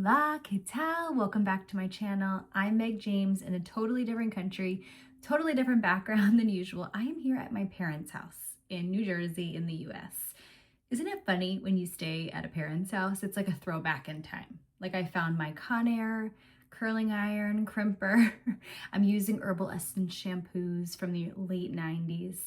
Hola, ¿qué tal? Welcome back to my channel. I'm Meg James in a totally different country, totally different background than usual. I am here at my parents' house in New Jersey in the US. Isn't it funny when you stay at a parent's house? It's like a throwback in time. Like I found my Conair, curling iron, crimper. I'm using herbal essence shampoos from the late 90s.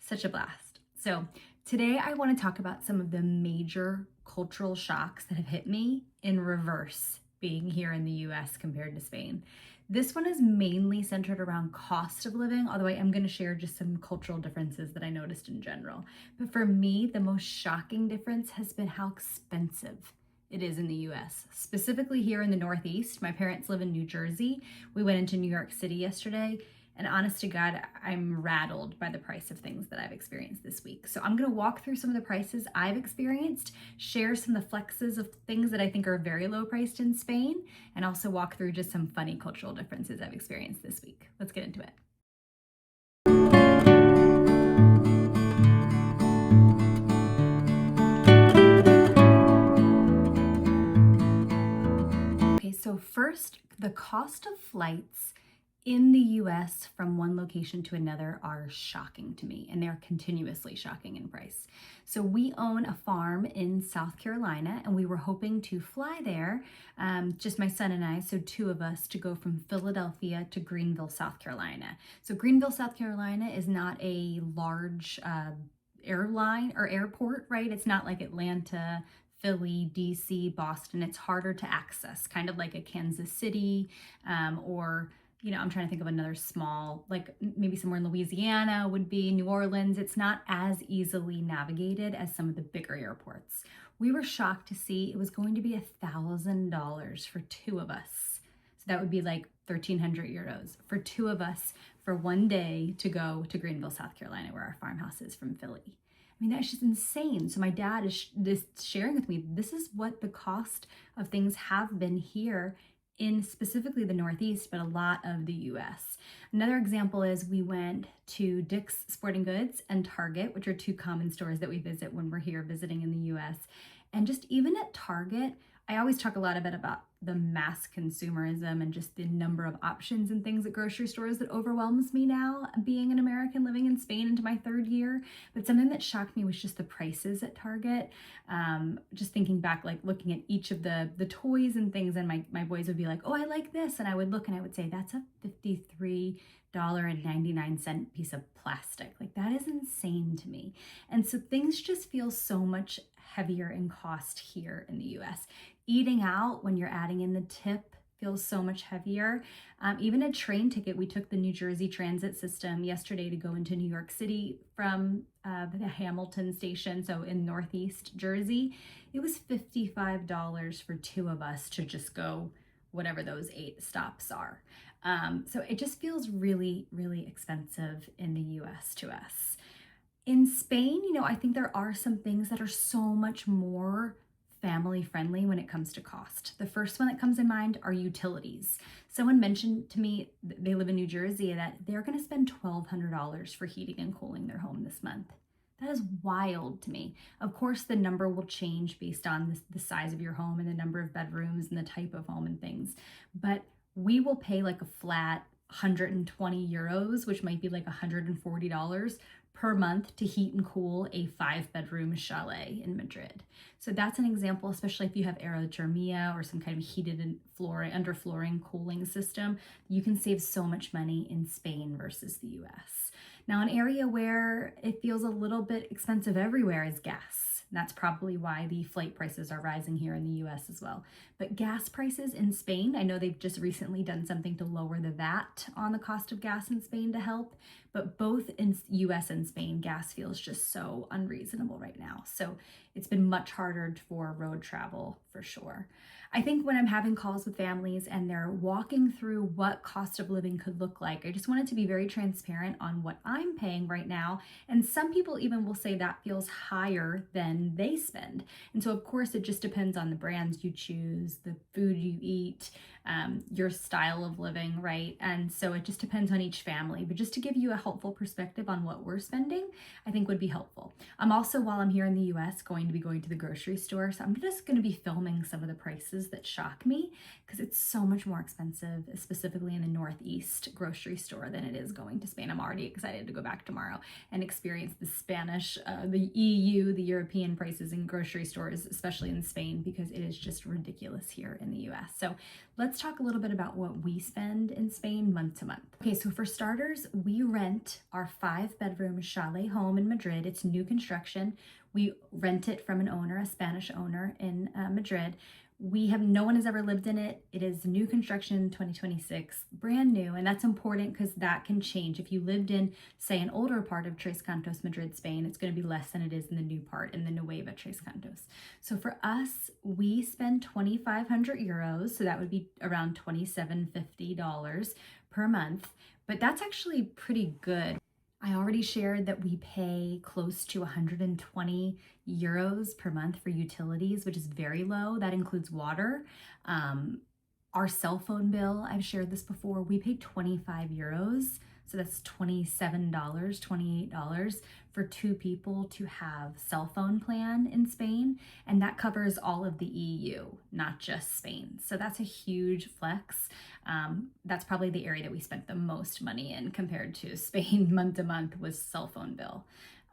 Such a blast. So today I want to talk about some of the major cultural shocks that have hit me in reverse being here in the US compared to Spain. This one is mainly centered around cost of living, although I am going to share just some cultural differences that I noticed in general. But for me, the most shocking difference has been how expensive it is in the US, specifically here in the Northeast. My parents live in New Jersey. We went into New York City yesterday, and honest to God, I'm rattled by the price of things that I've experienced this week. So I'm going to walk through some of the prices I've experienced, share some of the flexes of things that I think are very low priced in Spain, and also walk through just some funny cultural differences I've experienced this week. Let's get into it. Okay, so first, the cost of flights in the US from one location to another are shocking to me, and they're continuously shocking in price. So we own a farm in South Carolina, and we were hoping to fly there, just my son and I, so two of us, to go from Philadelphia to Greenville, South Carolina. So Greenville, South Carolina is not a large airline or airport, right? It's not like Atlanta, Philly, DC, Boston. It's harder to access, kind of like a Kansas City, or I'm trying to think of another small, like maybe somewhere in Louisiana would be New Orleans. It's not as easily navigated as some of the bigger airports. We were shocked to see it was going to be $1,000 for two of us. So that would be like 1,300 euros for two of us for one day to go to Greenville, South Carolina, where our farmhouse is from Philly. I mean, that's just insane. So my dad is sharing with me, this is what the cost of things have been here in specifically the Northeast, but a lot of the US. Another example is we went to Dick's Sporting Goods and Target, which are two common stores that we visit when we're here visiting in the US. And just even at Target, I always talk a lot about the mass consumerism and just the number of options and things at grocery stores that overwhelms me now, being an American living in Spain into my third year. But something that shocked me was just the prices at Target. Just thinking back, like looking at each of the toys and things, and my boys would be like, oh, I like this. And I would look and I would say, that's a $53.99 piece of plastic. Like that is insane to me. And so things just feel so much heavier in cost here in the US. Eating out when you're adding in the tip feels so much heavier. Even a train ticket, we took the New Jersey transit system yesterday to go into New York City from the Hamilton station, so in Northeast Jersey. It was $55 for two of us to just go whatever those 8 stops are. So it just feels really, really expensive in the US to us. In Spain, I think there are some things that are so much more family friendly when it comes to cost. The first one that comes in mind are utilities. Someone mentioned to me, they live in New Jersey, that they're going to spend $1,200 for heating and cooling their home this month. That is wild to me. Of course, the number will change based on the size of your home and the number of bedrooms and the type of home and things. But we will pay like a flat 120 euros, which might be like $140 per month to heat and cool a 5-bedroom chalet in Madrid. So that's an example, especially if you have aerodermia or some kind of heated and underflooring cooling system. You can save so much money in Spain versus the US. Now, an area where it feels a little bit expensive everywhere is gas. That's probably why the flight prices are rising here in the US as well. But gas prices in Spain, I know they've just recently done something to lower the VAT on the cost of gas in Spain to help, but both in US and Spain, gas feels just so unreasonable right now. So it's been much harder for road travel for sure. I think when I'm having calls with families and they're walking through what cost of living could look like, I just wanted to be very transparent on what I'm paying right now. And some people even will say that feels higher than they spend. And so of course it just depends on the brands you choose, the food you eat, your style of living, right? And so it just depends on each family. But just to give you a helpful perspective on what we're spending, I think would be helpful. I'm also, while I'm here in the US, going to be going to the grocery store. So I'm just going to be filming some of the prices that shock me because it's so much more expensive, specifically in the Northeast grocery store, than it is going to Spain. I'm already excited to go back tomorrow and experience the Spanish, the EU, the European prices in grocery stores, especially in Spain, because it is just ridiculous here in the US. So let's talk a little bit about what we spend in Spain month to month. Okay, so for starters, we rent our 5-bedroom chalet home in Madrid. It's new construction. We rent it from an owner, a Spanish owner in Madrid. No one has ever lived in it. It is new construction, 2026, brand new. And that's important because that can change. If you lived in, say, an older part of Tres Cantos, Madrid, Spain, it's going to be less than it is in the new part, in the Nueva Tres Cantos. So for us, we spend 2,500 euros. So that would be around $2,750 per month. But that's actually pretty good. I already shared that we pay close to 120 euros per month for utilities, which is very low. That includes water. Our cell phone bill, I've shared this before, we pay 25 euros. So that's $27, $28 for 2 people to have cell phone plan in Spain. And that covers all of the EU, not just Spain. So that's a huge flex. That's probably the area that we spent the most money in compared to Spain month to month was cell phone bill.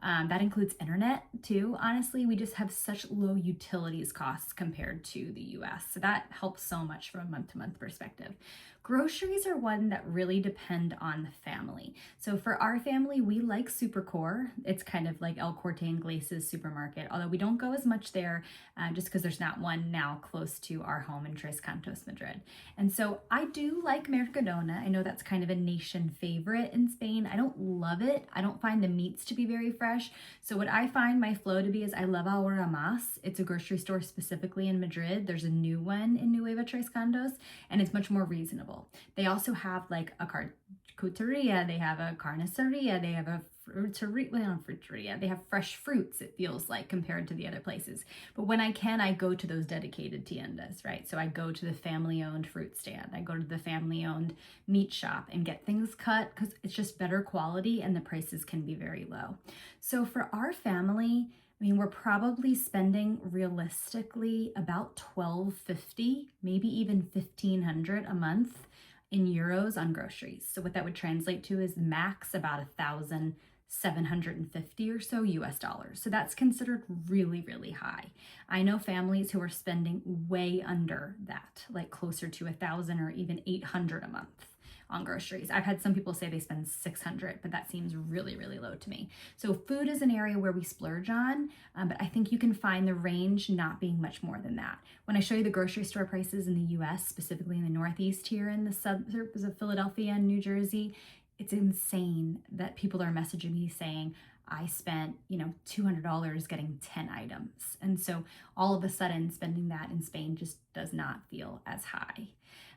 That includes internet too. Honestly, we just have such low utilities costs compared to the US. So that helps so much from a month-to-month perspective. Groceries are one that really depend on the family. So for our family, we like Supercore. It's kind of like El Corte Ingleses supermarket, although we don't go as much there just because there's not one now close to our home in Tres Cantos, Madrid. And so I do like Mercadona. I know that's kind of a nation favorite in Spain. I don't love it. I don't find the meats to be very fresh. So what I find my flow to be is I love Ahora Más. It's a grocery store specifically in Madrid. There's a new one in Nueva Tres Cantos, and it's much more reasonable. They also have like a charcuteria, they have a carniceria, they have a fruteria, they have fresh fruits, it feels like, compared to the other places. But when I can, I go to those dedicated tiendas, right? So I go to the family-owned fruit stand, I go to the family-owned meat shop and get things cut because it's just better quality and the prices can be very low. So for our family, I mean, we're probably spending realistically about $1,250, maybe even $1,500 a month in euros on groceries. So what that would translate to is max about 1,750 or so US dollars. So that's considered really, really high. I know families who are spending way under that, like closer to 1,000 or even 800 a month on groceries. I've had some people say they spend 600, but that seems really, really low to me. So food is an area where we splurge on, but I think you can find the range not being much more than that. When I show you the grocery store prices in the US, specifically in the Northeast here in the suburbs of Philadelphia and New Jersey, it's insane that people are messaging me saying, I spent, $200 getting 10 items. And so all of a sudden spending that in Spain just does not feel as high.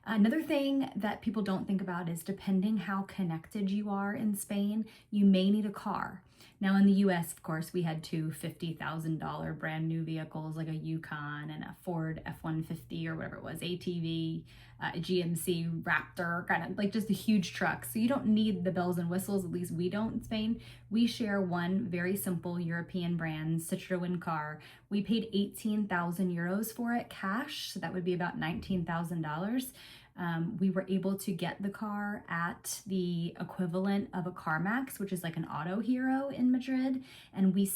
Another thing that people don't think about is depending how connected you are in Spain, you may need a car. Now in the US, of course, we had 2 $50,000 brand new vehicles like a Yukon and a Ford F-150 or whatever it was, ATV, a GMC Raptor, kind of like just a huge truck. So you don't need the bells and whistles, at least we don't in Spain. We share one very simple European brand, Citroen car. We paid 18,000 euros for it cash, so that would be about $19,000. We were able to get the car at the equivalent of a CarMax, which is like an auto hero in Madrid. And we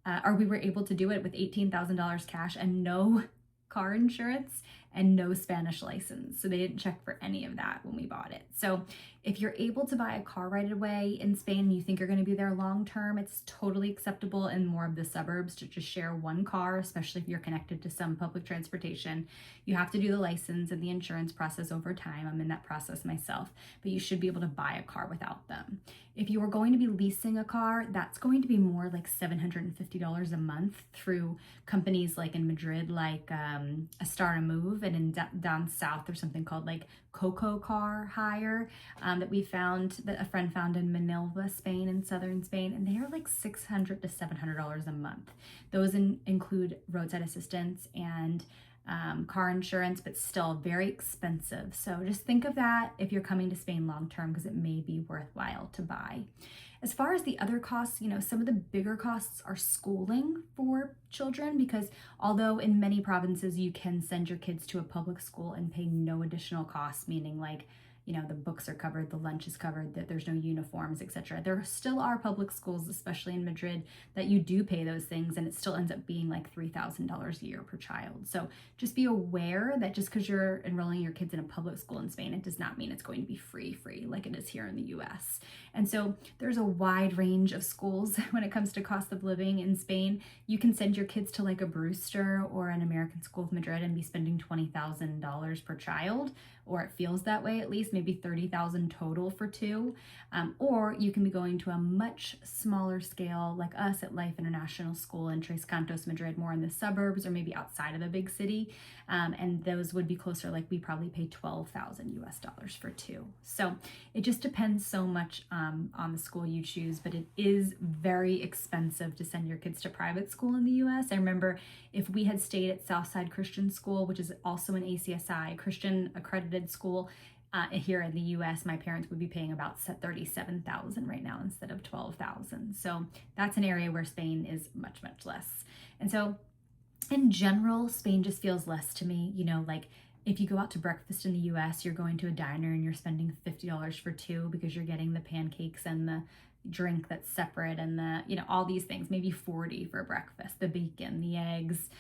were able to do it with $18,000 cash and no car insurance and no Spanish license. So they didn't check for any of that when we bought it. So if you're able to buy a car right away in Spain and you think you're going to be there long term, it's totally acceptable in more of the suburbs to just share one car, especially if you're connected to some public transportation. You have to do the license and the insurance process over time. I'm in that process myself, but you should be able to buy a car without them. If you are going to be leasing a car, that's going to be more like $750 a month through companies like in Madrid, like a Star to Move, and down south there's something called like Coco Car Hire that a friend found in Manilva, Spain, in southern Spain, and they are like $600 to $700 a month. Those include roadside assistance and car insurance, but still very expensive. So just think of that if you're coming to Spain long term, because it may be worthwhile to buy. As far as the other costs, some of the bigger costs are schooling for children, because although in many provinces you can send your kids to a public school and pay no additional costs, meaning like the books are covered, the lunch is covered, that there's no uniforms, etc. There still are public schools, especially in Madrid, that you do pay those things, and it still ends up being like $3,000 a year per child. So just be aware that just because you're enrolling your kids in a public school in Spain, it does not mean it's going to be free like it is here in the US. And so there's a wide range of schools when it comes to cost of living in Spain. You can send your kids to like a Brewster or an American School of Madrid and be spending $20,000 per child, or it feels that way at least, maybe $30,000 total for two. Or you can be going to a much smaller scale like us at Life International School in Tres Cantos, Madrid, more in the suburbs or maybe outside of the big city. And those would be closer, like we probably pay $12,000 for two. So it just depends so much on the school you choose, but it is very expensive to send your kids to private school in the US. I remember if we had stayed at Southside Christian School, which is also an ACSI, Christian accredited school, here in the US, my parents would be paying about $37,000 right now instead of $12,000. So that's an area where Spain is much, much less. And so in general, Spain just feels less to me. Like if you go out to breakfast in the US, you're going to a diner and you're spending $50 for two because you're getting the pancakes and the drink that's separate, and all these things, maybe 40 for breakfast, the bacon, the eggs,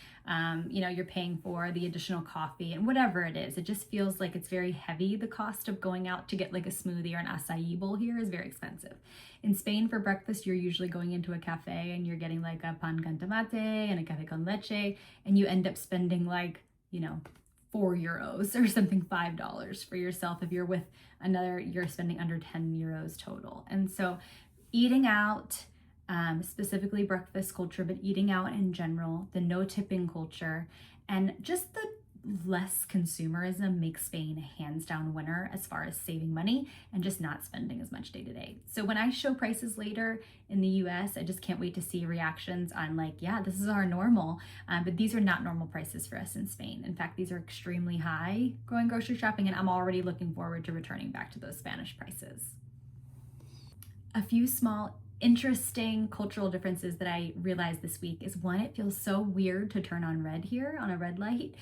you're paying for the additional coffee and whatever it is. It just feels like it's very heavy. The cost of going out to get like a smoothie or an acai bowl here is very expensive. In Spain for breakfast, you're usually going into a cafe and you're getting like a pan con tomate and a café con leche, and you end up spending like, €4 or something, $5 for yourself. If you're with another, you're spending under €10 total. And so eating out, specifically breakfast culture, but eating out in general, the no tipping culture, and just the less consumerism makes Spain a hands down winner as far as saving money and just not spending as much day to day. So when I show prices later in the US, I just can't wait to see reactions on like, yeah, this is our normal, but these are not normal prices for us in Spain. In fact, these are extremely high going grocery shopping, and I'm already looking forward to returning back to those Spanish prices. A few small interesting cultural differences that I realized this week is, one, it feels so weird to turn on red here on a red light.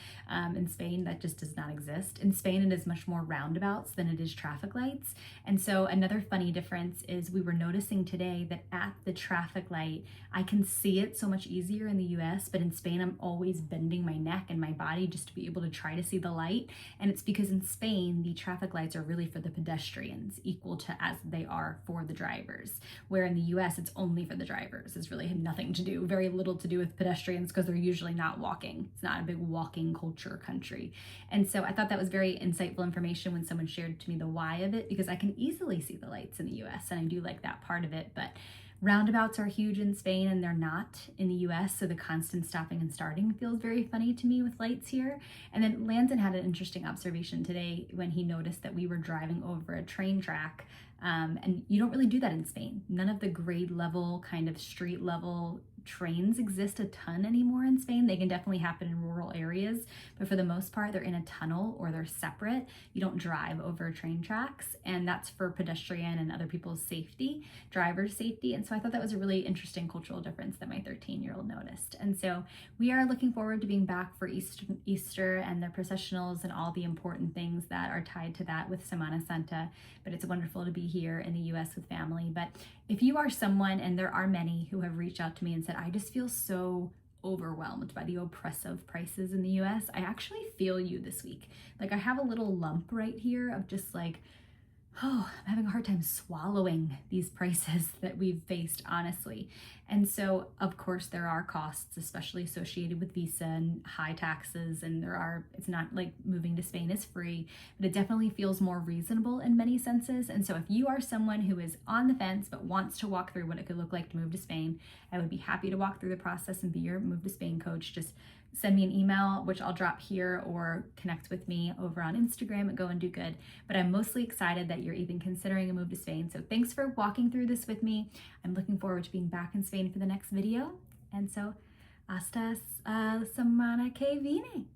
In Spain, that just does not exist. In Spain, it is much more roundabouts than it is traffic lights. And so another funny difference is we were noticing today that at the traffic light, I can see it so much easier in the US, but in Spain, I'm always bending my neck and my body just to be able to try to see the light. And it's because in Spain, the traffic lights are really for the pedestrians, equal to as they are for the drivers, where in the US, it's only for the drivers. It's really nothing to do, very little to do with pedestrians, because they're usually not walking. It's not a big walking culture country. And so I thought that was very insightful information when someone shared to me the why of it, because I can easily see the lights in the US, and I do like that part of it. But roundabouts are huge in Spain and they're not in the US, so the constant stopping and starting feels very funny to me with lights here. And then Landon had an interesting observation today when he noticed that we were driving over a train track. And you don't really do that in Spain. None of the grade level, kind of street level trains exist a ton anymore in Spain. They can definitely happen in rural areas, but for the most part, they're in a tunnel or they're separate. You don't drive over train tracks, and that's for pedestrian and other people's safety, driver's safety. And so I thought that was a really interesting cultural difference that my 13-year-old noticed. And so we are looking forward to being back for Easter and the processionals and all the important things that are tied to that with Semana Santa. But it's wonderful to be here in the US with family. But if you are someone, and there are many who have reached out to me and said, I just feel so overwhelmed by the oppressive prices in the US, I actually feel you this week. Like I have a little lump right here of just like, oh, I'm having a hard time swallowing these prices that we've faced, honestly. And so, of course, there are costs, especially associated with visa and high taxes. And it's not like moving to Spain is free, but it definitely feels more reasonable in many senses. And so if you are someone who is on the fence, but wants to walk through what it could look like to move to Spain, I would be happy to walk through the process and be your Move to Spain coach. Just send me an email, which I'll drop here, or connect with me over on Instagram at Go and Do Good. But I'm mostly excited that you're even considering a move to Spain. So thanks for walking through this with me. I'm looking forward to being back in Spain for the next video. And so, hasta semana que viene.